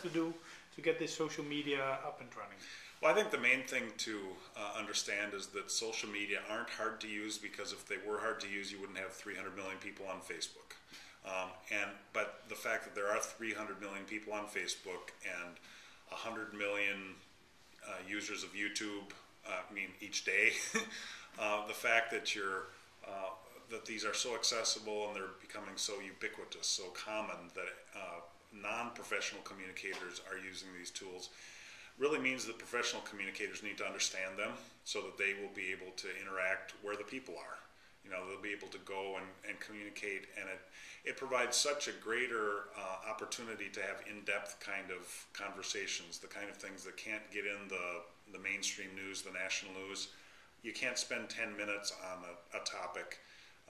to do to get this social media up and running? Well, I think the main thing to understand is that social media aren't hard to use, because if they were hard to use, you wouldn't have 300 million people on Facebook. But the fact that there are 300 million people on Facebook and 100 million users of YouTube, each day, the fact that that these are so accessible and they're becoming so ubiquitous, so common, that non-professional communicators are using these tools, really means that professional communicators need to understand them so that they will be able to interact where the people are. They'll be able to go and communicate, and it provides such a greater opportunity to have in-depth kind of conversations, the kind of things that can't get in the mainstream news, the national news. You can't spend 10 minutes on a topic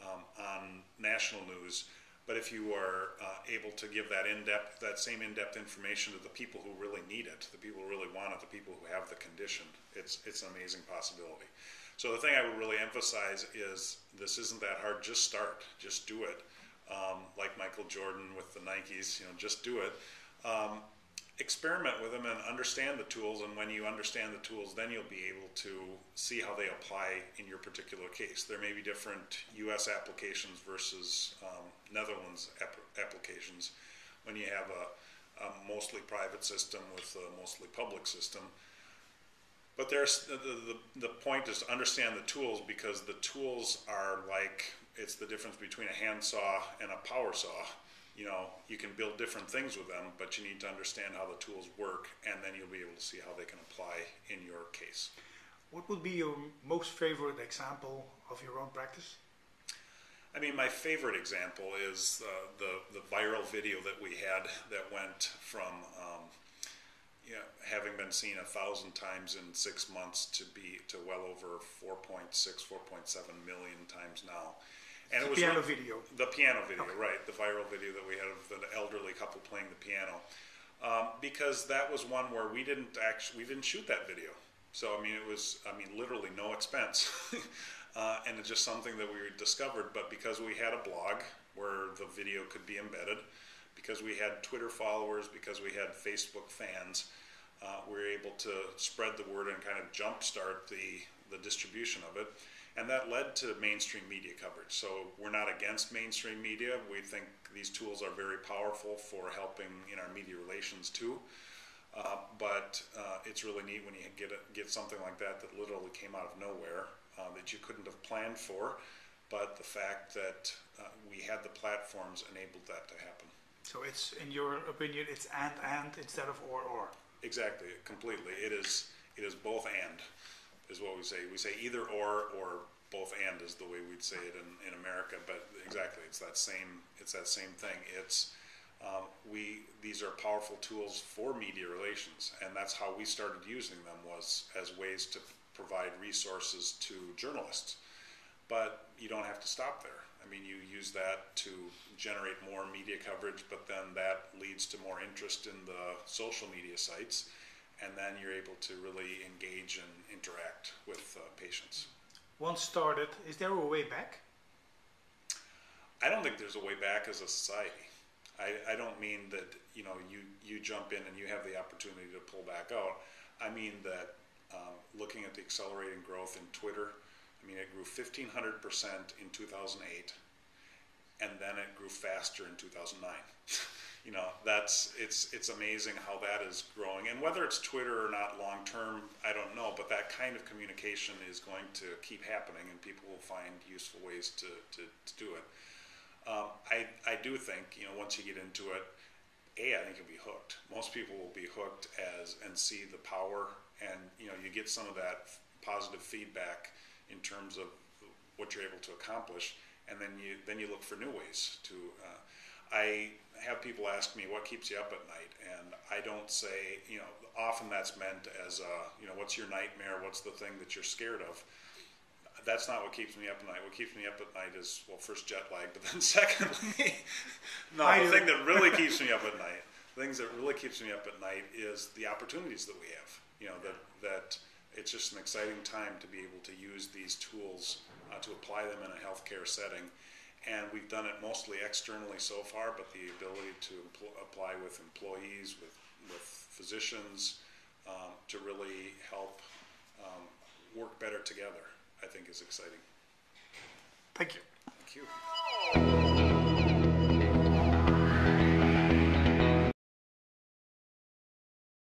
on national news, but if you are able to give that same in-depth information to the people who really need it, the people who really want it, the people who have the condition, it's an amazing possibility. So the thing I would really emphasize is this isn't that hard. Just start. Just do it. Like Michael Jordan with the Nikes, just do it. Experiment with them and understand the tools, and when you understand the tools, then you'll be able to see how they apply in your particular case. There may be different U.S. applications versus Netherlands applications when you have a mostly private system with a mostly public system. But there's the point is to understand the tools, because the tools are like, it's the difference between a handsaw and a power saw. You can build different things with them, but you need to understand how the tools work, and then you'll be able to see how they can apply in your case. What would be your most favorite example of your own practice? My favorite example is the viral video that we had that went from having been seen 1,000 times in 6 months to well over 4.7 million times now. And it was piano video. The piano video, okay. Right? The viral video that we had of the elderly couple playing the piano, because that was one where we didn't shoot that video. So it was literally no expense, and it's just something that we discovered. But because we had a blog where the video could be embedded, because we had Twitter followers, because we had Facebook fans, we were able to spread the word and kind of jumpstart the distribution of it. And that led to mainstream media coverage. So we're not against mainstream media. We think these tools are very powerful for helping in our media relations too. But it's really neat when you get something like that literally came out of nowhere, that you couldn't have planned for. But the fact that we had the platforms enabled that to happen. So it's, in your opinion, it's and instead of or. Exactly, completely. It is both and. Is what we say. We say either or both and is the way we'd say it in America. But exactly, it's that same thing. It's these are powerful tools for media relations, and that's how we started using them, was as ways to provide resources to journalists. But you don't have to stop there. You use that to generate more media coverage, but then that leads to more interest in the social media sites. And then you're able to really engage and interact with patients. Once started, is there a way back? I don't think there's a way back as a society. I don't mean that you jump in and you have the opportunity to pull back out. I mean that looking at the accelerating growth in Twitter, it grew 1,500% in 2008, and then it grew faster in 2009. It's amazing how that is growing, and whether it's Twitter or not long term, I don't know, but that kind of communication is going to keep happening, and people will find useful ways to do it. I do think, once you get into it, I think you'll be hooked. Most people will be hooked and see the power, and you get some of that positive feedback in terms of what you're able to accomplish, and then you look for new ways to. I have people ask me what keeps you up at night, and I don't say, often that's meant as what's your nightmare, what's the thing that you're scared of. That's not what keeps me up at night. What keeps me up at night is, well, first jet lag, but then secondly, the thing that really keeps me up at night, is the opportunities that we have. That it's just an exciting time to be able to use these tools to apply them in a healthcare setting. and we've done it mostly externally so far, but the ability to apply with employees, with physicians, to really help work better together, I think is exciting. Thank you. Thank you.